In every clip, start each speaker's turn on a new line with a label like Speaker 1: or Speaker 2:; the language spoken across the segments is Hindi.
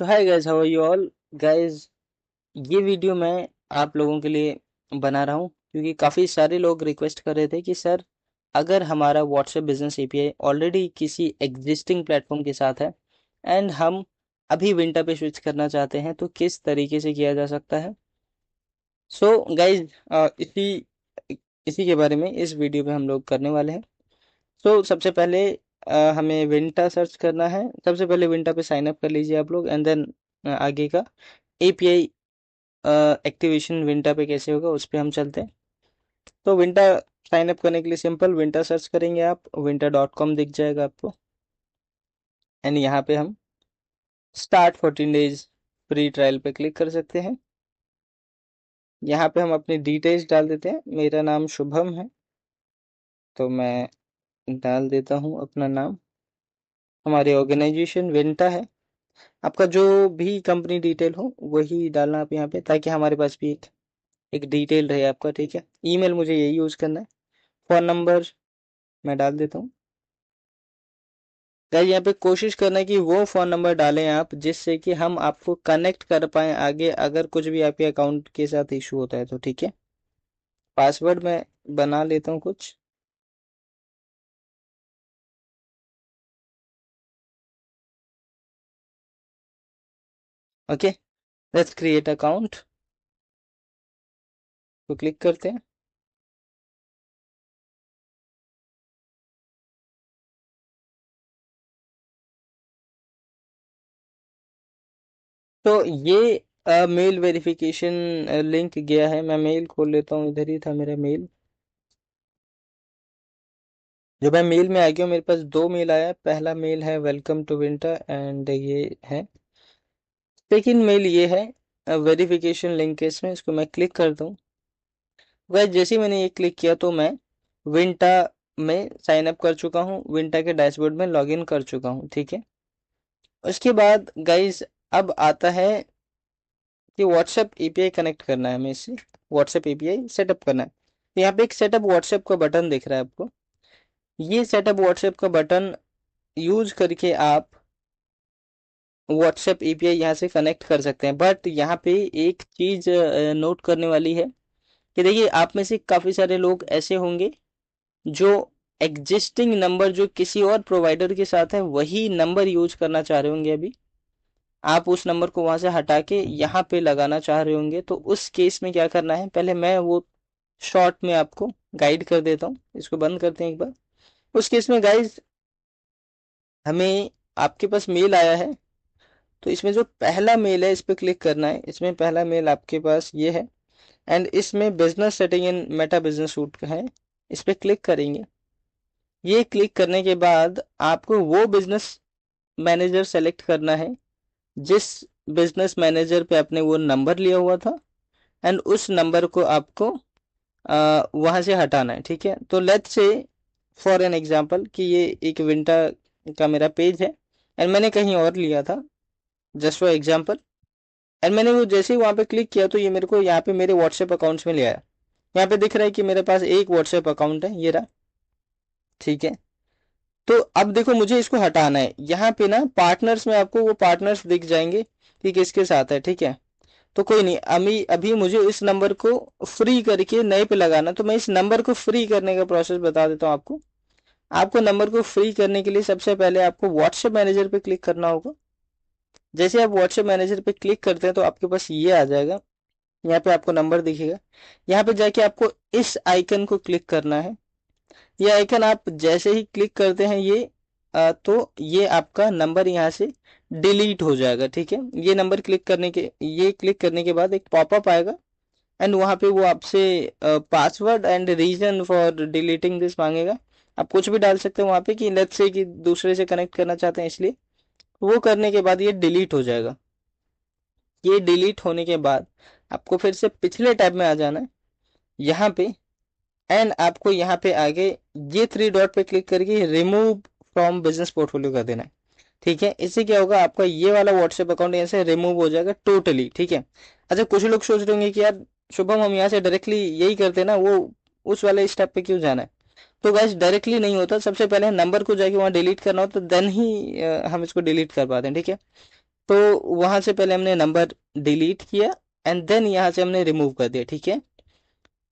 Speaker 1: तो hi guys, how are you all guys. ये वीडियो मैं आप लोगों के लिए बना रहा हूँ क्योंकि काफ़ी सारे लोग रिक्वेस्ट कर रहे थे कि सर, अगर हमारा व्हाट्सएप बिजनेस एपीआई ऑलरेडी किसी एग्जिस्टिंग प्लेटफॉर्म के साथ है एंड हम अभी विंटर पे स्विच करना चाहते हैं तो किस तरीके से किया जा सकता है। सो गाइस, इसी इसी के बारे में इस वीडियो में हम लोग करने वाले हैं। सो सबसे पहले हमें विंटा सर्च करना है। सबसे पहले विंटा पे साइन अप कर लीजिए आप लोग एंड देन आगे का एपीआई एक्टिवेशन विंटा पे कैसे होगा उस पे हम चलते हैं। तो विंटा साइन अप करने के लिए सिंपल विंटा सर्च करेंगे आप, winter.com दिख जाएगा आपको एंड यहाँ पे हम स्टार्ट 14 डेज फ्री ट्रायल पे क्लिक कर सकते हैं। यहाँ पे हम अपनी डिटेल्स डाल देते हैं। मेरा नाम शुभम है तो मैं डाल देता हूँ अपना नाम। हमारी ऑर्गेनाइजेशन विंटा है। आपका जो भी कंपनी डिटेल हो वही डालना आप यहाँ पे, ताकि हमारे पास भी एक डिटेल रहे आपका। ठीक है, ईमेल मुझे यही यूज़ करना है। फ़ोन नंबर मैं डाल देता हूँ। गाइस, यहाँ पे कोशिश करना है कि वो फ़ोन नंबर डालें आप जिससे कि हम आपको कनेक्ट कर पाएँ आगे, अगर कुछ भी आपके अकाउंट के साथ इशू होता है तो। ठीक है, पासवर्ड मैं बना लेता हूँ कुछ। ओके, लेट्स क्रिएट अकाउंट तो क्लिक करते हैं। तो ये मेल वेरिफिकेशन लिंक गया है। मैं मेल खोल लेता हूँ, इधर ही था मेरा मेल। जो मैं मेल में आ गया हूँ, मेरे पास दो मेल आया है। पहला मेल है वेलकम टू विंटर एंड ये है। सेकंड मेल ये है वेरिफिकेशन लिंक है इसमें, इसको मैं क्लिक करता हूँ। वह जैसे ही मैंने ये क्लिक किया तो मैं विंटा में साइन अप कर चुका हूँ, विंटा के डैशबोर्ड में लॉगिन कर चुका हूँ। ठीक है, उसके बाद गाइज अब आता है कि व्हाट्सएप एपीआई कनेक्ट करना है हमें इससे। व्हाट्सएप एपीआई सेटअप करना है। तो यहाँ पे एक सेटअप व्हाट्सएप का बटन दिख रहा है आपको। ये सेटअप व्हाट्सएप का बटन यूज करके आप व्हाट्सएप एपीआई यहाँ से कनेक्ट कर सकते हैं। बट यहाँ पे एक चीज़ नोट करने वाली है कि देखिए, आप में से काफ़ी सारे लोग ऐसे होंगे जो एग्जिस्टिंग नंबर जो किसी और प्रोवाइडर के साथ है वही नंबर यूज करना चाह रहे होंगे। अभी आप उस नंबर को वहां से हटा के यहाँ पे लगाना चाह रहे होंगे। तो उस केस में क्या करना है, पहले मैं वो शॉर्ट में आपको गाइड कर देता हूँ। इसको बंद करते हैं एक बार। उस केस में गाइज, हमें आपके पास मेल आया है तो इसमें जो पहला मेल है इस पर क्लिक करना है। इसमें पहला मेल आपके पास ये है एंड इसमें बिजनेस सेटिंग इन मेटा बिजनेस सूट का है। इस पर क्लिक करेंगे। ये क्लिक करने के बाद आपको वो बिजनेस मैनेजर सेलेक्ट करना है जिस बिजनेस मैनेजर पे आपने वो नंबर लिया हुआ था एंड उस नंबर को आपको वहां से हटाना है। ठीक है, तो let's say for an example कि ये एक विंटा का मेरा पेज है एंड मैंने कहीं और लिया था, जस्ट फॉर एग्जांपल। एंड मैंने वो जैसे ही वहां पे क्लिक किया तो ये मेरे को यहाँ पे मेरे व्हाट्सएप अकाउंट्स में ले आया। यहाँ पे दिख रहा है कि मेरे पास एक व्हाट्सएप अकाउंट है, ये रहा। ठीक है, तो अब देखो मुझे इसको हटाना है। यहाँ पे ना पार्टनर्स में आपको वो पार्टनर्स दिख जाएंगे कि किसके साथ है। ठीक है, तो कोई नहीं, अभी अभी मुझे इस नंबर को फ्री करके नए पे लगाना। तो मैं इस नंबर को फ्री करने का प्रोसेस बता देता हूँ आपको। आपको नंबर को फ्री करने के लिए सबसे पहले आपको व्हाट्सएप मैनेजर पे क्लिक करना होगा। जैसे आप व्हाट्सएप मैनेजर पे क्लिक करते हैं तो आपके पास ये आ जाएगा। यहाँ पे आपको नंबर दिखेगा। यहाँ पे जाके आपको इस आइकन को क्लिक करना है। ये आइकन आप जैसे ही क्लिक करते हैं तो ये आपका नंबर यहाँ से डिलीट हो जाएगा। ठीक है, ये क्लिक करने के बाद एक पॉपअप आएगा एंड वहाँ पे वो आपसे password and reason for deleting this मांगेगा। आप कुछ भी डाल सकते हैं वहाँ पे कि लेट्स से कि दूसरे से कनेक्ट करना चाहते हैं, इसलिए वो करने के बाद ये डिलीट हो जाएगा। ये डिलीट होने के बाद आपको फिर से पिछले टैब में आ जाना है यहाँ पे एंड आपको यहाँ पे आगे ये थ्री डॉट पे क्लिक करके रिमूव फ्रॉम बिजनेस पोर्टफोलियो कर देना है। ठीक है, इससे क्या होगा, आपका ये वाला व्हाट्सएप अकाउंट यहाँ से रिमूव हो जाएगा टोटली। ठीक है, अच्छा कुछ लोग सोच रहे होंगे कि यार शुभम, हम यहाँ से डायरेक्टली यही करते हैं ना, वो उस वाले स्टेप पे क्यों जाना है। तो गाइस, डायरेक्टली नहीं होता। सबसे पहले नंबर को जाके वहाँ डिलीट करना होता, देन ही हम इसको डिलीट कर पाते हैं। ठीक है, तो वहां से पहले हमने नंबर डिलीट किया एंड देन यहाँ से हमने रिमूव कर दिया, ठीक है।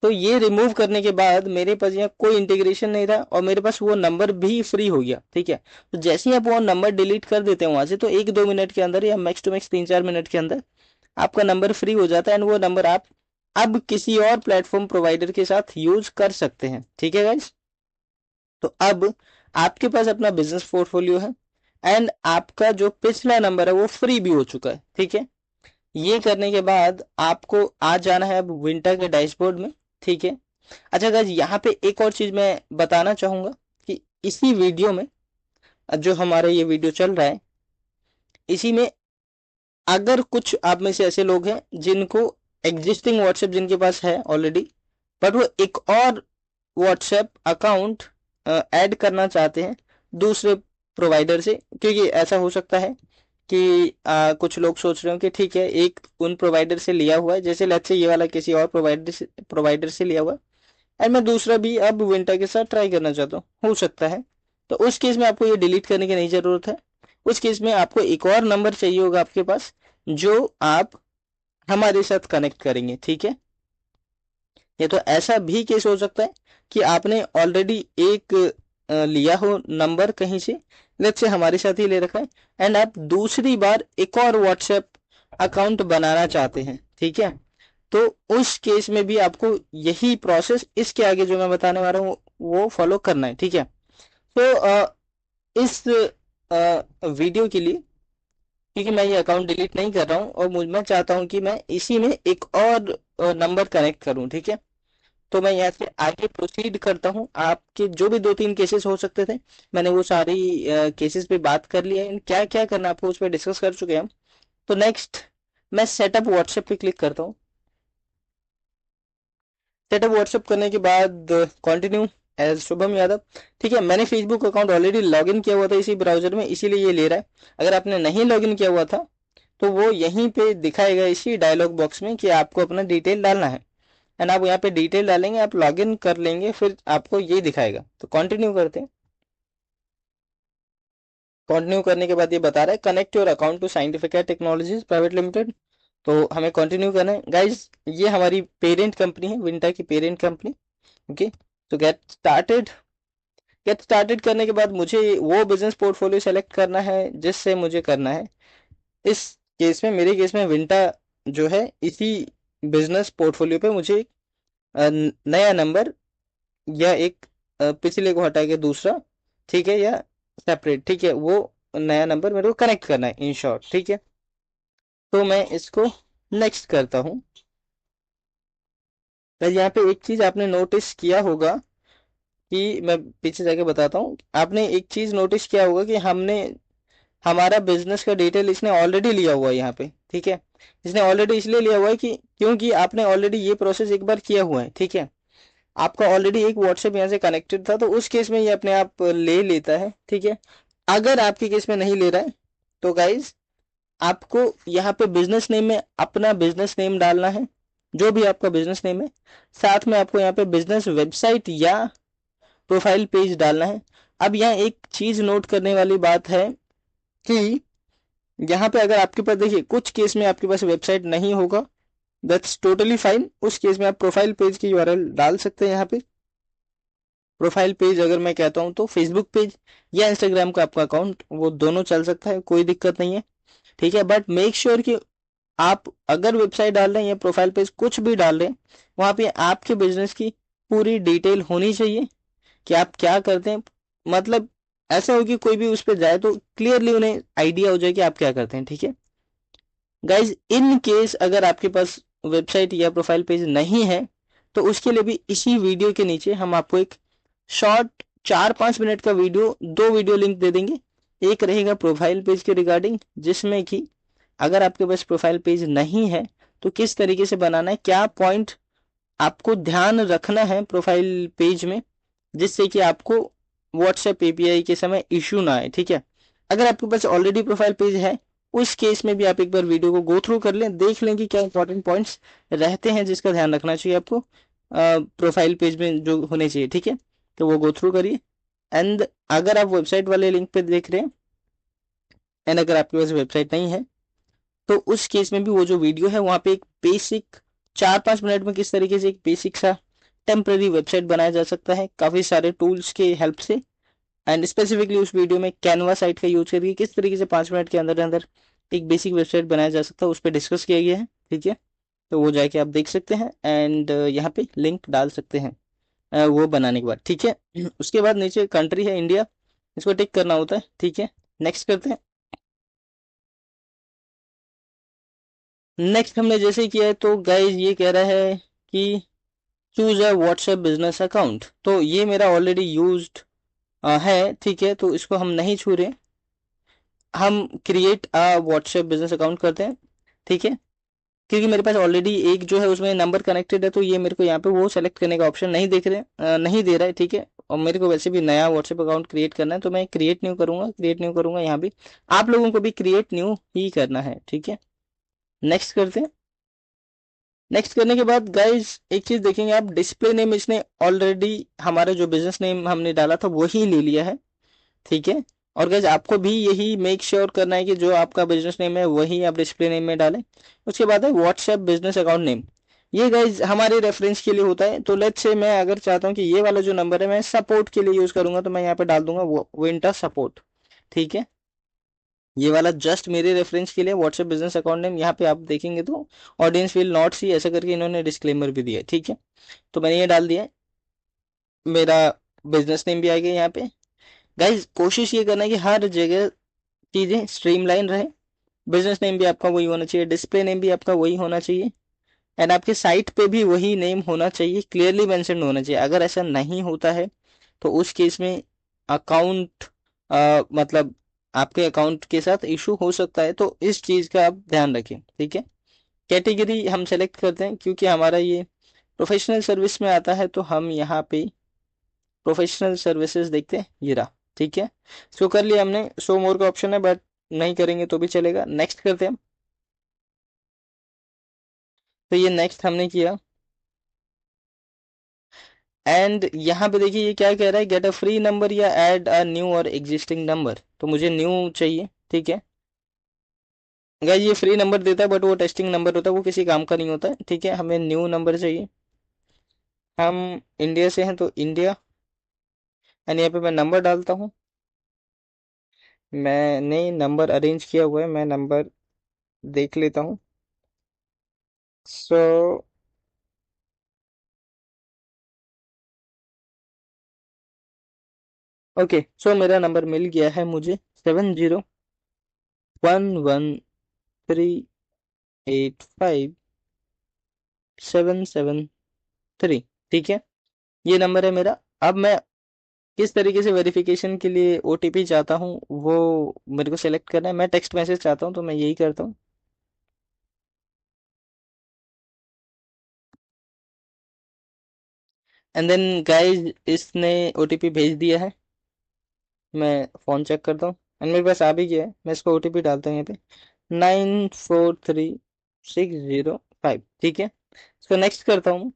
Speaker 1: तो ये रिमूव करने के बाद मेरे पास यहाँ कोई इंटीग्रेशन नहीं रहा और मेरे पास वो नंबर भी फ्री हो गया, ठीक है। तो जैसे ही आप वो नंबर डिलीट कर देते हैं वहां से, तो 1-2 मिनट के अंदर या मैक्स टू मैक्स 3-4 मिनट के अंदर आपका नंबर फ्री हो जाता है एंड वो नंबर आप अब किसी और प्लेटफॉर्म प्रोवाइडर के साथ यूज कर सकते हैं, ठीक है गाइज। तो अब आपके पास अपना बिजनेस पोर्टफोलियो है एंड आपका जो पिछला नंबर है वो फ्री भी हो चुका है, ठीक है। ये करने के बाद आपको आ जाना है अब विंटर के डैशबोर्ड में, ठीक है। अच्छा गाइज, यहाँ पे एक और चीज मैं बताना चाहूंगा कि इसी वीडियो में, जो हमारा ये वीडियो चल रहा है, इसी में अगर कुछ आप में से ऐसे लोग हैं जिनको एग्जिस्टिंग व्हाट्सएप जिनके पास है ऑलरेडी, बट वो एक और व्हाट्सएप अकाउंट ऐड करना चाहते हैं दूसरे प्रोवाइडर से, क्योंकि ऐसा हो सकता है कि कुछ लोग सोच रहे हो कि ठीक है, एक उन प्रोवाइडर से लिया हुआ है, जैसे लेट्स से ये वाला किसी और प्रोवाइडर से लिया हुआ है एंड मैं दूसरा भी अब विंटर के साथ ट्राई करना चाहता हूँ, हो सकता है। तो उस केस में आपको ये डिलीट करने की नहीं जरूरत है। उस केस में आपको एक और नंबर चाहिए होगा आपके पास जो आप हमारे साथ कनेक्ट करेंगे, ठीक है। ये तो ऐसा भी केस हो सकता है कि आपने ऑलरेडी एक लिया हो नंबर कहीं से, लेट्स से हमारे साथ ही ले रखा है एंड आप दूसरी बार एक और व्हाट्सएप अकाउंट बनाना चाहते हैं, ठीक है। तो उस केस में भी आपको यही प्रोसेस इसके आगे जो मैं बताने वाला हूँ वो फॉलो करना है, ठीक है। तो इस वीडियो के लिए, क्योंकि मैं ये अकाउंट डिलीट नहीं कर रहा हूँ और मैं चाहता हूँ कि मैं इसी में एक और नंबर कनेक्ट करूँ, ठीक है। तो मैं यहाँ से आगे प्रोसीड करता हूँ। आपके जो भी 2-3 केसेस हो सकते थे, मैंने वो सारी केसेस पे बात कर लिया है, क्या क्या करना आपको उस पर डिस्कस कर चुके हैं हम। तो नेक्स्ट मैं सेटअप व्हाट्सएप पे क्लिक करता हूँ। सेटअप व्हाट्सएप करने के बाद कंटिन्यू एज शुभम यादव, ठीक है। मैंने फेसबुक अकाउंट ऑलरेडी लॉगिन किया हुआ था इसी ब्राउजर में, इसीलिए ये ले रहा है। अगर आपने नहीं लॉगिन किया हुआ था तो वो यहीं पे दिखाएगा इसी डायलॉग बॉक्स में कि आपको अपना डिटेल डालना है एंड आप यहाँ पे डिटेल डालेंगे, आप लॉगिन कर लेंगे, फिर आपको ये दिखाएगा। तो कंटिन्यू करते हैं। कंटिन्यू करने के बाद ये बता रहा है connect your account to scientific technologies private limited. तो हमें कंटिन्यू करना है गाइज। ये हमारी पेरेंट कंपनी है, विंटा की पेरेंट कंपनी, ओके। तो गेट स्टार्टेड करने के बाद मुझे वो बिजनेस पोर्टफोलियो सेलेक्ट करना है जिससे मुझे करना है। इस केस में, मेरे केस में विंटा जो है, इसी बिजनेस पोर्टफोलियो पे मुझे नया नंबर या एक पिछले को हटा के दूसरा, ठीक है, या सेपरेट, ठीक है, वो नया नंबर मेरे को कनेक्ट करना है इन शॉर्ट, ठीक है। तो मैं इसको नेक्स्ट करता हूँ। तो यहाँ पे एक चीज आपने नोटिस किया होगा कि मैं पीछे जाके बताता हूँ। आपने एक चीज नोटिस किया होगा कि हमने हमारा बिजनेस का डिटेल इसने ऑलरेडी लिया हुआ है यहाँ पे, ठीक है। इसने ऑलरेडी इसलिए लिया हुआ है कि क्योंकि आपने ऑलरेडी ये प्रोसेस एक बार किया हुआ है, ठीक है। आपका ऑलरेडी एक व्हाट्सएप यहाँ से कनेक्टेड था, तो उस केस में ये अपने आप ले लेता है, ठीक है। अगर आपके केस में नहीं ले रहा है तो गाइज आपको यहाँ पे बिजनेस नेम में अपना बिजनेस नेम डालना है, जो भी आपका बिजनेस नेम है। साथ में आपको यहाँ पे बिजनेस वेबसाइट या प्रोफाइल पेज डालना है। अब यहाँ एक चीज नोट करने वाली बात है कि यहाँ पे अगर आपके पास, देखिए, कुछ केस में आपके पास वेबसाइट नहीं होगा, दैट्स टोटली फाइन। उस केस में आप प्रोफाइल पेज की यूआरएल डाल सकते हैं यहाँ पे। प्रोफाइल पेज अगर मैं कहता हूँ तो फेसबुक पेज या इंस्टाग्राम का आपका अकाउंट, वो दोनों चल सकता है, कोई दिक्कत नहीं है, ठीक है। बट मेक श्योर कि आप अगर वेबसाइट डाल रहे हैं या प्रोफाइल पेज कुछ भी डाल रहे हैं, वहां पे आपके बिजनेस की पूरी डिटेल होनी चाहिए कि आप क्या करते हैं। मतलब ऐसा हो कि कोई भी उस पर जाए तो क्लियरली उन्हें आइडिया हो जाए कि आप क्या करते हैं, ठीक है। गाइज, इन केस अगर आपके पास वेबसाइट या प्रोफाइल पेज नहीं है तो उसके लिए भी इसी वीडियो के नीचे हम आपको एक शॉर्ट 4-5 मिनट का वीडियो, 2 वीडियो लिंक दे देंगे। एक रहेगा प्रोफाइल पेज के रिगार्डिंग, जिसमें कि अगर आपके पास प्रोफाइल पेज नहीं है तो किस तरीके से बनाना है, क्या पॉइंट आपको ध्यान रखना है प्रोफाइल पेज में, जिससे कि आपको व्हाट्सएप एपीआई के समय इश्यू ना आए, ठीक है। अगर आपके पास ऑलरेडी प्रोफाइल पेज है, उस केस में भी आप एक बार वीडियो को गो थ्रू कर लें, देख लें कि क्या इंपॉर्टेंट पॉइंट्स रहते हैं जिसका ध्यान रखना चाहिए आपको प्रोफाइल पेज में जो होने चाहिए, ठीक है। तो वो गो थ्रू करिए। एंड अगर आप वेबसाइट वाले लिंक पे देख रहे हैं एंड अगर आपके पास वेबसाइट नहीं है तो उस केस में भी वो जो वीडियो है वहाँ पे एक बेसिक 4-5 मिनट में किस तरीके से एक बेसिक सा टेम्पररी वेबसाइट बनाया जा सकता है काफ़ी सारे टूल्स के हेल्प से। एंड स्पेसिफिकली उस वीडियो में कैनवा साइट का यूज करके किस तरीके से 5 मिनट के अंदर अंदर एक बेसिक वेबसाइट बनाया जा सकता है उस पर डिस्कस किया गया है। ठीक है, तो वो जाके आप देख सकते हैं एंड यहाँ पे लिंक डाल सकते हैं वो बनाने के बाद। ठीक है, उसके बाद नीचे कंट्री है इंडिया, इसको टिक करना होता है। ठीक है, नेक्स्ट करते हैं। नेक्स्ट हमने जैसे किया है तो गाइज ये कह रहा है कि choose a WhatsApp business account, तो ये मेरा ऑलरेडी यूज्ड है। ठीक है, तो इसको हम नहीं छू रहे, हम create a WhatsApp business account करते हैं। ठीक है, क्योंकि मेरे पास ऑलरेडी एक जो है उसमें नंबर कनेक्टेड है, तो ये मेरे को यहाँ पे वो सेलेक्ट करने का ऑप्शन नहीं देख रहे नहीं दे रहा है। ठीक है, और मेरे को वैसे भी नया व्हाट्सएप अकाउंट क्रिएट करना है, तो मैं क्रिएट न्यू करूंगा, क्रिएट न्यू करूंगा। यहाँ भी आप लोगों को भी क्रिएट न्यू ही करना है। ठीक है, नेक्स्ट करते हैं। नेक्स्ट करने के बाद गाइज एक चीज देखेंगे आप, डिस्प्ले नेम इसने ऑलरेडी हमारा जो बिजनेस नेम हमने डाला था वही ले लिया है। ठीक है, और गाइज आपको भी यही मेक श्योर करना है कि जो आपका बिजनेस नेम है वही आप डिस्प्ले नेम में डालें। उसके बाद है व्हाट्सएप बिजनेस अकाउंट नेम, ये गाइज हमारे रेफरेंस के लिए होता है। तो लेट्स से मैं अगर चाहता हूँ कि ये वाला जो नंबर है मैं सपोर्ट के लिए यूज करूंगा, तो मैं यहाँ पे डाल दूंगा विंटर सपोर्ट। ठीक है, ये वाला जस्ट मेरे रेफरेंस के लिए व्हाट्सएप बिजनेस अकाउंट नेम, यहाँ पे आप देखेंगे तो ऑडियंस विल नॉट सी ऐसा करके इन्होंने डिस्क्लेमर भी दिया है। ठीक है, तो मैंने ये डाल दिया है, मेरा बिजनेस नेम भी आ गया यहाँ पे। गाइज कोशिश ये करना है कि हर जगह चीजें स्ट्रीमलाइन रहे, बिजनेस नेम भी आपका वही होना चाहिए, डिस्प्ले नेम भी आपका वही होना चाहिए, एंड आपके साइट पे भी वही नेम होना चाहिए, क्लियरली मेंशन होना चाहिए। अगर ऐसा नहीं होता है तो उस केस में अकाउंट मतलब आपके अकाउंट के साथ इशू हो सकता है, तो इस चीज का आप ध्यान रखें। ठीक है, कैटेगरी हम सेलेक्ट करते हैं क्योंकि हमारा ये प्रोफेशनल सर्विस में आता है, तो हम यहाँ पे प्रोफेशनल सर्विसेज देखते हैं, ये रहा। ठीक है, इसको कर लिया हमने, शो मोर का ऑप्शन है बट नहीं करेंगे तो भी चलेगा। नेक्स्ट करते हैं, तो ये नेक्स्ट हमने किया। एंड यहाँ पे देखिए ये क्या कह रहा है, गेट अ फ्री नंबर या ऐड अ न्यू और एग्जिस्टिंग नंबर, तो मुझे न्यू चाहिए। ठीक है, गाइस ये फ्री नंबर देता है बट वो टेस्टिंग नंबर होता है, वो किसी काम का नहीं होता है। ठीक है, हमें न्यू नंबर चाहिए, हम इंडिया से हैं तो इंडिया, एंड यहाँ पे मैं नंबर डालता हूँ। मैंने नंबर अरेंज किया हुआ है, मैं नंबर देख लेता हूँ। सो ओके, सो मेरा नंबर मिल गया है मुझे, 7011385773। ठीक है, ये नंबर है मेरा। अब मैं किस तरीके से वेरिफिकेशन के लिए ओटीपी चाहता हूँ वो मेरे को सेलेक्ट करना है। मैं टेक्स्ट मैसेज चाहता हूँ तो मैं यही करता हूँ, एंड देन गाइज इसने ओटीपी भेज दिया है। मैं फोन चेक करता हूँ एंड मेरे पास आ भी गया है, मैं इसको ओटीपी डालता हूँ यहाँ पे 943605। ठीक है, इसको नेक्स्ट करता हूँ।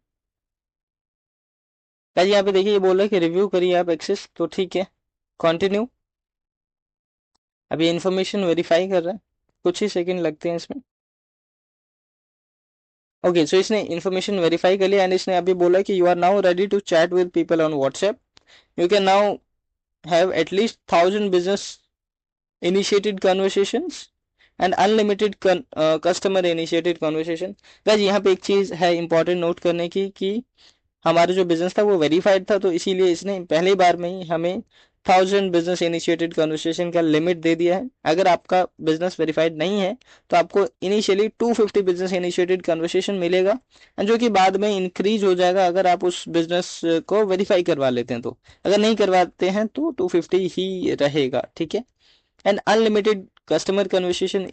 Speaker 1: गाइज यहाँ पे देखिए ये बोल रहा है कि रिव्यू करिए आप एक्सेस, तो ठीक है, कंटिन्यू। अभी इन्फॉर्मेशन वेरीफाई कर रहा है, कुछ ही सेकंड लगते हैं इसमें। ओके, सो इसने इन्फॉर्मेशन वेरीफाई कर लिया एंड इसने अभी बोला कि you are now ready to chat with people on WhatsApp, you can now have at least 1000 business initiated conversations and unlimited customer initiated conversation। Guys यहाँ पे एक चीज है इंपॉर्टेंट नोट करने की कि हमारा जो बिजनेस था वो वेरीफाइड था, तो इसीलिए इसने पहली बार में ही हमें 1000 business initiated conversation का लिमिट दे दिया है। अगर आपका बिजनेस वेरीफाइड नहीं है तो आपको इनिशियली 250 बिजनेस इनिशिएटेड कन्वर्सेशन मिलेगा, एंड जो कि बाद में इंक्रीज हो जाएगा अगर आप उस बिजनेस को वेरीफाई करवा लेते हैं। तो अगर नहीं करवाते हैं तो 250 ही रहेगा। ठीक है, and unlimited customer conversation,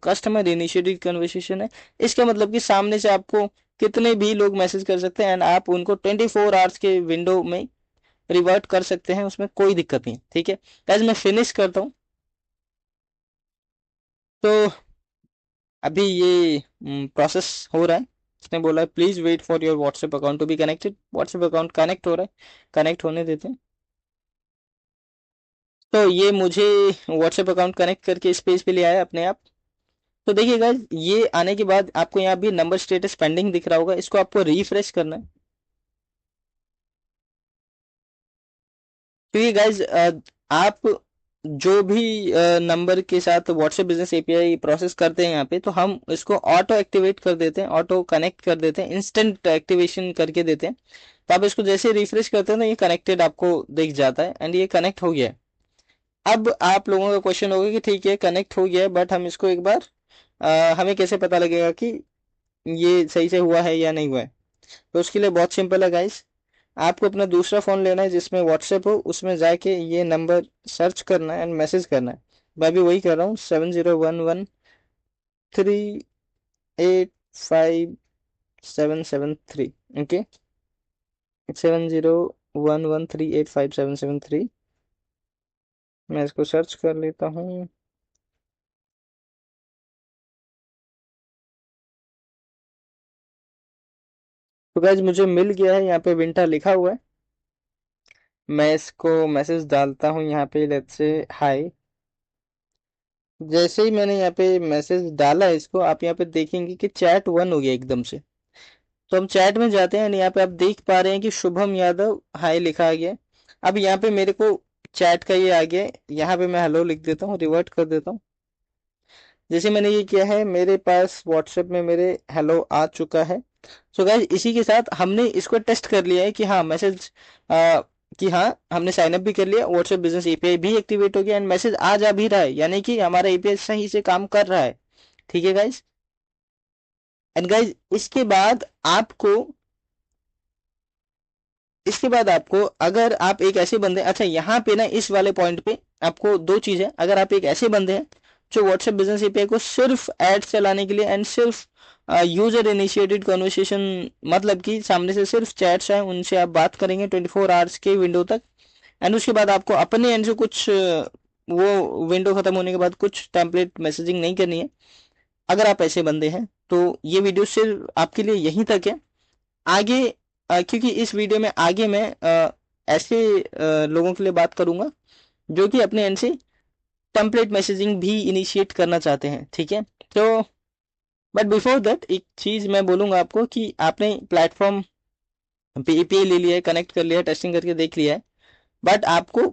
Speaker 1: customer initiated conversation है, इसका मतलब कि सामने से आपको कितने भी लोग मैसेज कर सकते हैं एंड आप उनको 24 आवर्स के विंडो में रिवर्ट कर सकते हैं, उसमें कोई दिक्कत नहीं। ठीक है, गाइस मैं फिनिश करता हूँ। तो अभी ये प्रोसेस हो रहा है, इसने बोला है please wait for your WhatsApp account to be connected, WhatsApp account connect हो रहा है, कनेक्ट होने देते हैं। तो ये मुझे व्हाट्सएप अकाउंट कनेक्ट करके इस पेज पे ले आया अपने आप। तो देखिए गाइज, ये आने के बाद आपको यहाँ भी नंबर स्टेटस पेंडिंग दिख रहा होगा, इसको आपको रिफ्रेश करना है। क्योंकि गाइज आप जो भी नंबर के साथ व्हाट्सएप बिजनेस एपीआई प्रोसेस करते हैं यहाँ पे, तो हम इसको ऑटो एक्टिवेट कर देते हैं, ऑटो कनेक्ट कर देते हैं, इंस्टेंट एक्टिवेशन करके देते हैं। तो आप इसको जैसे रिफ्रेश करते हैं ना, ये कनेक्टेड आपको दिख जाता है, एंड ये कनेक्ट हो गया है। अब आप लोगों का क्वेश्चन होगा कि ठीक है कनेक्ट हो गया है, बट हम इसको एक बार हमें कैसे पता लगेगा कि ये सही से हुआ है या नहीं हुआ है। तो उसके लिए बहुत सिंपल है गाइस, आपको अपना दूसरा फ़ोन लेना है जिसमें व्हाट्सएप हो, उसमें जाके ये नंबर सर्च करना है एंड मैसेज करना है। मैं भी वही कर रहा हूँ, 7011385773। ओके, 7011385773। मैं इसको सर्च कर लेता हूँ। तो गाइज मुझे मिल गया है, यहाँ पे विंटर लिखा हुआ है। मैं इसको मैसेज डालता हूँ यहाँ पे, लेट्स से हाय। जैसे ही मैंने यहाँ पे मैसेज डाला है इसको, आप यहाँ पे देखेंगे कि चैट वन हो गया एकदम से। तो हम चैट में जाते हैं, यहाँ पे आप देख पा रहे हैं कि शुभम यादव हाय लिखा आ गया है। अब यहाँ पे मेरे को चैट का ये आ गया है, यहाँ पे मैं हेलो लिख देता हूँ, रिवर्ट कर देता हूँ। जैसे मैंने ये किया है, मेरे पास व्हाट्सएप में मेरे हेलो आ चुका है। सो गाइस, इसी के साथ हमने इसको टेस्ट कर लिया है कि हाँ मैसेज, कि हाँ हमने साइन अप भी कर लिया, व्हाट्सएप बिजनेस एपीआई भी एक्टिवेट हो गया, एंड मैसेज आ जा भी रहा है, यानी कि हमारा एपीआई सही से काम कर रहा है। ठीक है गाइस। एंड गाइस, इसके बाद आपको अगर आप एक ऐसे बंदे, अच्छा यहाँ पे ना इस वाले पॉइंट पे आपको दो चीजें, अगर आप एक ऐसे बंदे हैं जो व्हाट्सएप बिजनेस एपीआई को सिर्फ एड्स चलाने के लिए एंड सिर्फ यूजर इनिशिएटेड कन्वर्सेशन, मतलब कि सामने से सिर्फ चैट्स आए उनसे आप बात करेंगे 24 आवर्स के विंडो तक, एंड उसके बाद आपको अपने एंड से कुछ वो विंडो खत्म होने के बाद कुछ टेम्पलेट मैसेजिंग नहीं करनी है। अगर आप ऐसे बंदे हैं तो ये वीडियो सिर्फ आपके लिए यहीं तक है। आगे क्योंकि इस वीडियो में आगे मैं ऐसे लोगों के लिए बात करूंगा जो कि अपने एंड से टेम्पलेट मैसेजिंग भी इनिशिएट करना चाहते हैं। ठीक है। तो बट बिफोर दैट एक चीज मैं बोलूंगा आपको कि आपने प्लेटफॉर्म पे एपीआई ले लिया है, कनेक्ट कर लिया है, टेस्टिंग करके देख लिया है, बट आपको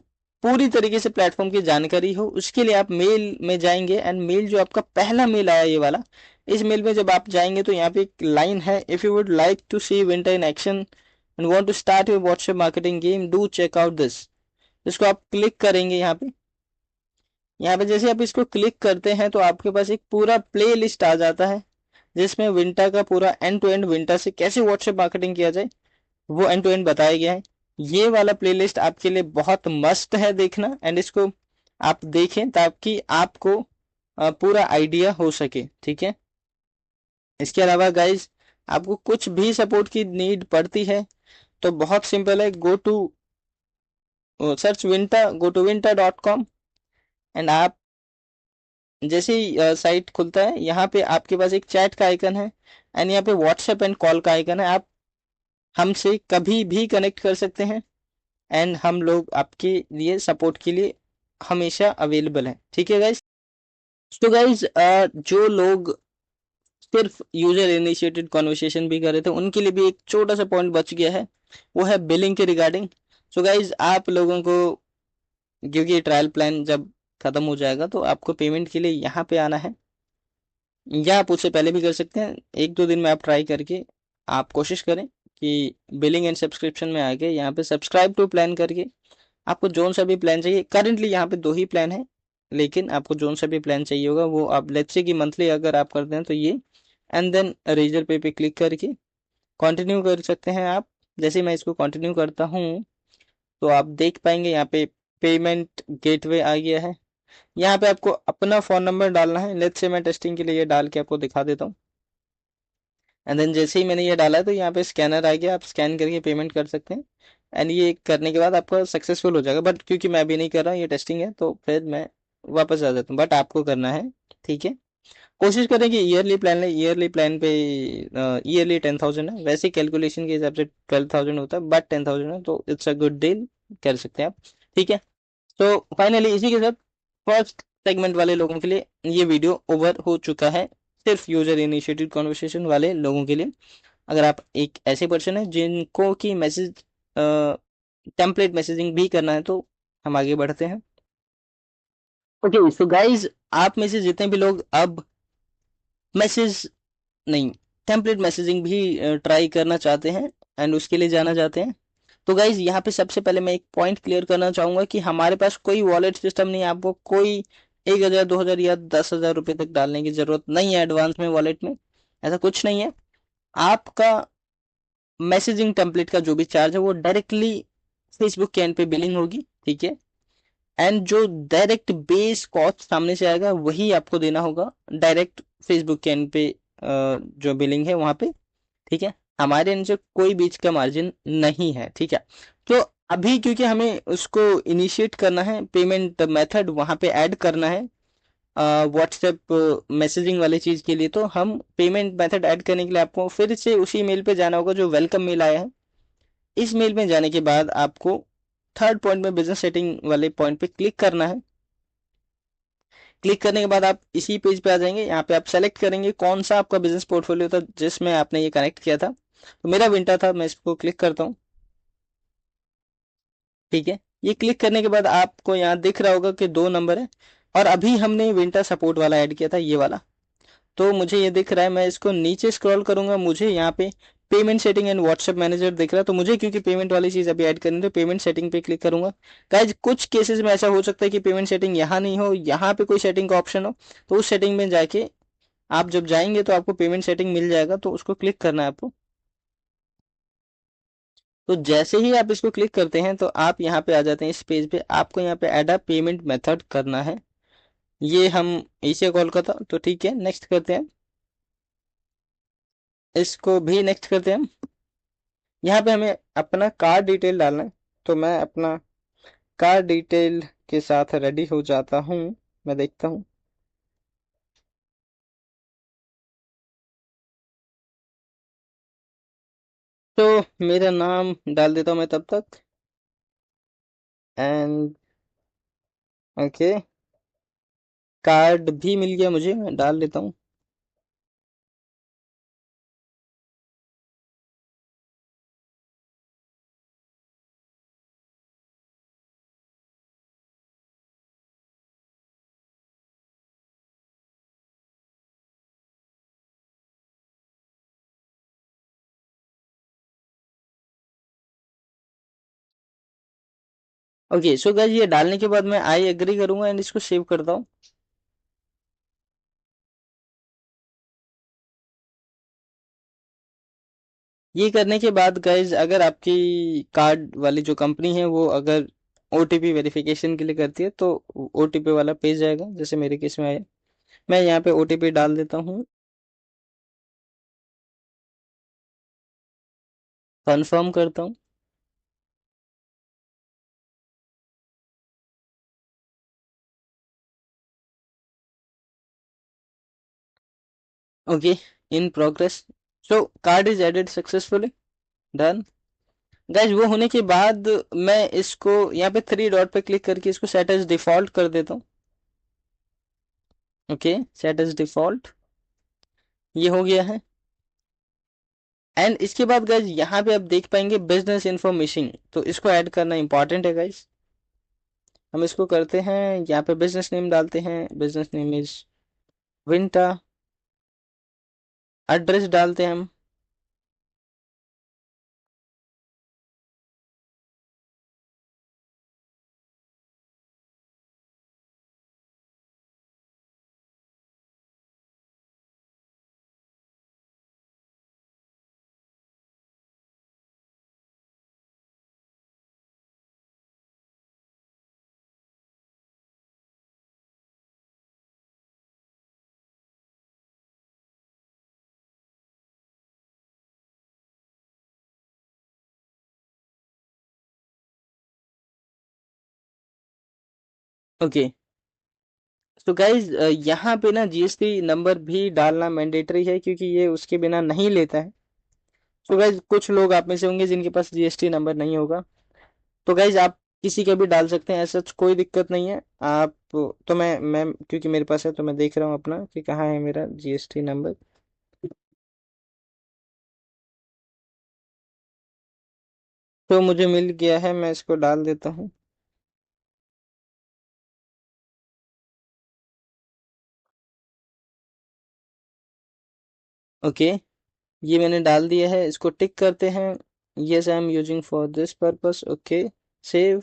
Speaker 1: पूरी तरीके से प्लेटफॉर्म की जानकारी हो, उसके लिए आप मेल में जाएंगे, एंड मेल जो आपका पहला मेल आया ये वाला, इस मेल में जब आप जाएंगे तो यहाँ पे एक लाइन है, if you would like to see Winter in action and want to start your WhatsApp marketing game, do check out this. इसको आप क्लिक करेंगे यहाँ पे। यहाँ पे जैसे आप इसको क्लिक करते हैं तो आपके पास एक पूरा प्ले लिस्ट आ जाता है, जिसमें विंटर का पूरा एंड टू एंड, विंटर से कैसे व्हाट्सएप मार्केटिंग किया जाए वो एंड टू एंड बताया गया है। ये वाला प्लेलिस्ट आपके लिए बहुत मस्त है देखना, एंड इसको आप देखें ताकि आपको पूरा आइडिया हो सके। ठीक है। इसके अलावा गाइज, आपको कुछ भी सपोर्ट की नीड पड़ती है तो बहुत सिंपल है, go to search Winter, go to winter.com, and आप जैसे ही साइट खुलता है यहाँ पे आपके पास एक चैट का आइकन है, एंड यहाँ पे व्हाट्सएप एंड कॉल का आइकन है। आप हमसे कभी भी कनेक्ट कर सकते हैं, एंड हम लोग आपके लिए सपोर्ट के लिए हमेशा अवेलेबल है। ठीक है गाइज। तो गाइज, जो लोग सिर्फ यूजर इनिशिएटेड कॉन्वर्सेशन भी कर रहे थे उनके लिए भी एक छोटा सा पॉइंट बच गया है, वो है बिलिंग के रिगार्डिंग। सो गाइज, आप लोगों को, क्योंकि ये ट्रायल प्लान जब खत्म हो जाएगा तो आपको पेमेंट के लिए यहाँ पे आना है, या आप उससे पहले भी कर सकते हैं, एक दो दिन में आप ट्राई करके आप कोशिश करें कि बिलिंग एंड सब्सक्रिप्शन में आके यहाँ पे सब्सक्राइब टू प्लान करके आपको जोन सा भी प्लान चाहिए, करेंटली यहाँ पे दो ही प्लान है, लेकिन आपको जोन सा भी प्लान चाहिए होगा वो आप लेट्स से कि मंथली अगर आप करते हैं तो ये, एंड देन रेजर पे क्लिक करके कंटिन्यू कर सकते हैं आप। जैसे मैं इसको कंटिन्यू करता हूँ तो आप देख पाएंगे यहाँ पे पेमेंट गेटवे आ गया है। यहाँ पे आपको अपना फ़ोन नंबर डालना है, लेट्स से मैं टेस्टिंग के लिए ये डाल के आपको दिखा देता हूँ। एंड देन जैसे ही मैंने ये डाला है तो यहाँ पे स्कैनर आ गया, आप स्कैन करके पेमेंट कर सकते हैं, एंड ये करने के बाद आपका सक्सेसफुल हो जाएगा। बट क्योंकि मैं अभी नहीं कर रहा हूँ, ये टेस्टिंग है, तो फिर मैं वापस आ जाता हूँ, बट आपको करना है। ठीक है। कोशिश करें कि ईयरली प्लान ले, ईयरली प्लान पे ईयरली 10,000 है, वैसे कैलकुलेशन के हिसाब से 12,000 होता है, बट 10,000 है तो इट्स अ गुड डील, कर सकते हैं आप। ठीक है। तो फाइनली इसी के साथ फर्स्ट सेगमेंट वाले लोगों के लिए ये वीडियो ओवर हो चुका है, सिर्फ यूजर इनिशिएटेड कॉन्वर्सेशन वाले लोगों के लिए। अगर आप एक ऐसे पर्सन है जिनको कि मैसेज टेम्पलेट मैसेजिंग भी करना है, तो हम आगे बढ़ते हैं। ओके सो गाइज, आप में से जितने भी लोग अब मैसेज नहीं, टेम्पलेट मैसेजिंग भी ट्राई करना चाहते हैं एंड उसके लिए जाना चाहते हैं, तो गाइज यहाँ पे सबसे पहले मैं एक पॉइंट क्लियर करना चाहूंगा कि हमारे पास कोई वॉलेट सिस्टम नहीं है। आपको कोई 1,000 2,000 या 10,000 रुपये तक डालने की जरूरत नहीं है एडवांस में वॉलेट में, ऐसा कुछ नहीं है। आपका मैसेजिंग टेम्पलेट का जो भी चार्ज है वो डायरेक्टली फेसबुक के एंड पे बिलिंग होगी, ठीक है। एंड जो डायरेक्ट बेस कॉस्ट सामने से आएगा वही आपको देना होगा डायरेक्ट फेसबुक के एंड पे, जो बिलिंग है वहां पे, ठीक है। हमारे एंड से कोई बीच का मार्जिन नहीं है, ठीक है। तो अभी क्योंकि हमें उसको इनिशिएट करना है, पेमेंट मेथड वहां पे ऐड करना है व्हाट्सएप मैसेजिंग वाली चीज के लिए, तो हम पेमेंट मेथड ऐड करने के लिए आपको फिर से उसी मेल पे जाना होगा जो वेलकम मेल आया है। इस मेल में जाने के बाद आपको थर्ड पॉइंट में बिजनेस सेटिंग वाले पॉइंट पे क्लिक करना है। क्लिक करने के बाद आप इसी पेज पे आ जाएंगे। यहाँ पे आप सेलेक्ट करेंगे कौन सा आपका बिजनेस पोर्टफोलियो था जिसमें आपने ये कनेक्ट किया था, तो मेरा विंटर था, मैं इसको क्लिक करता हूँ, ठीक है। ये क्लिक करने के बाद आपको यहाँ दिख रहा होगा कि दो नंबर है, और अभी हमने विंटर सपोर्ट वाला ऐड किया था, ये वाला। तो मुझे ये दिख रहा है, मैं इसको नीचे स्क्रॉल करूंगा, मुझे यहाँ पे payment setting and WhatsApp manager दिख रहा है, तो मुझे क्योंकि पेमेंट वाली चीज अभी ऐड करनी है तो पेमेंट सेटिंग पे क्लिक करूंगा। गाइज कुछ केसेस में ऐसा हो सकता है कि पेमेंट सेटिंग यहाँ नहीं हो, यहाँ पे कोई सेटिंग का ऑप्शन हो, तो उस सेटिंग में जाके आप जब जाएंगे तो आपको पेमेंट सेटिंग मिल जाएगा, तो उसको क्लिक करना है आपको। तो जैसे ही आप इसको क्लिक करते हैं तो आप यहाँ पे आ जाते हैं इस पेज पे, आपको यहाँ पे ऐड अ पेमेंट मेथड करना है। ये हम इसे कॉल करता, तो ठीक है, नेक्स्ट करते हैं, इसको भी नेक्स्ट करते हैं। यहाँ पे हमें अपना कार्ड डिटेल डालना है, तो मैं अपना कार्ड डिटेल के साथ रेडी हो जाता हूँ। मैं देखता हूँ, तो मेरा नाम डाल देता हूँ मैं तब तक, एंड ओके, कार्ड भी मिल गया मुझे, मैं डाल देता हूँ। ओके सो गाइस, ये डालने के बाद मैं आई एग्री करूंगा एंड इसको सेव करता हूँ। ये करने के बाद गाइज, अगर आपकी कार्ड वाली जो कंपनी है वो अगर ओटीपी वेरिफिकेशन के लिए करती है तो ओटीपी वाला पेज आएगा, जैसे मेरे केस में आया। मैं यहाँ पे ओटीपी डाल देता हूँ, कंफर्म करता हूँ। Okay, in progress, so card is added successfully, done. Guys वो होने के बाद मैं इसको यहाँ पे थ्री डॉट पे क्लिक करके इसको सेट एज डिफॉल्ट कर देता हूँ। ओके, सेट एज डिफॉल्ट, ये हो गया है। एंड इसके बाद गाइज यहाँ पे आप देख पाएंगे बिजनेस इंफॉर्मेशन, तो इसको ऐड करना इंपॉर्टेंट है गाइज। हम इसको करते हैं, यहाँ पे बिजनेस नेम डालते हैं, बिजनेस नेम इज विंटा, एड्रेस डालते हैं हम। ओके, तो गाइज यहाँ पे ना जीएसटी नंबर भी डालना मैंडेटरी है, क्योंकि ये उसके बिना नहीं लेता है। तो गाइज कुछ लोग आप में से होंगे जिनके पास जीएसटी नंबर नहीं होगा, तो गाइज आप किसी का भी डाल सकते हैं, ऐसा कोई दिक्कत नहीं है। आप तो मैं क्योंकि मेरे पास है तो मैं देख रहा हूँ अपना कि कहाँ है मेरा जीएसटी नंबर। तो मुझे मिल गया है, मैं इसको डाल देता हूँ। ओके, ये मैंने डाल दिया है, इसको टिक करते हैं। Yes I am using for this purpose. Okay, save.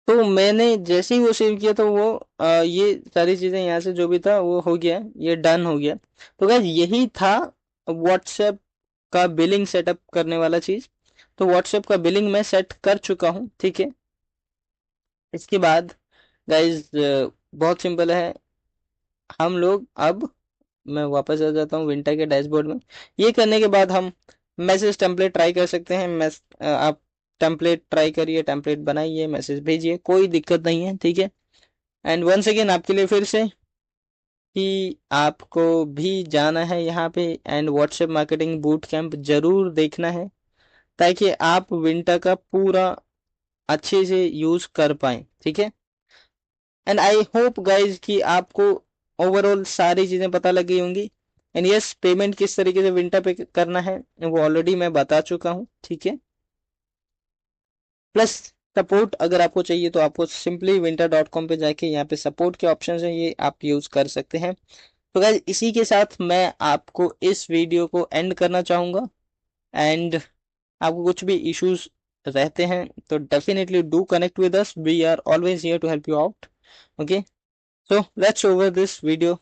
Speaker 1: तो मैंने जैसे ही वो सेव किया तो वो ये सारी चीजें यहाँ से जो भी था वो हो गया, ये डन हो गया। तो गाइस यही था व्हाट्सएप का बिलिंग सेटअप करने वाला चीज। तो व्हाट्सएप का बिलिंग मैं सेट कर चुका हूँ, ठीक है। इसके बाद गाइस बहुत सिंपल है। हम लोग अब, मैं वापस आ जाता हूँ विंटर के डैशबोर्ड में। ये करने के बाद हम मैसेज टेम्पलेट ट्राई कर सकते हैं। आप टेम्पलेट ट्राई करिए, टेम्पलेट बनाइए, मैसेज भेजिए, कोई दिक्कत नहीं है, ठीक है। एंड वंस अगेन आपके लिए फिर से कि आपको भी जाना है यहाँ पे and WhatsApp marketing boot camp जरूर देखना है, ताकि आप विंटर का पूरा अच्छे से यूज कर पाए, ठीक है। एंड आई होप गाइज कि आपको ओवरऑल सारी चीजें पता लग गई होंगी। एंड यस, पेमेंट किस तरीके से विंटर पे करना है वो ऑलरेडी मैं बता चुका हूँ, ठीक है। प्लस सपोर्ट अगर आपको चाहिए तो आपको सिंपली winter.com पे जाके यहाँ पे सपोर्ट के ऑप्शन है, ये आप यूज कर सकते हैं। तो गाइज इसी के साथ मैं आपको इस वीडियो को एंड करना चाहूंगा। एंड आपको कुछ भी इश्यूज रहते हैं तो definitely do connect with us, we are always here to help you out. Okay, so let's over this video.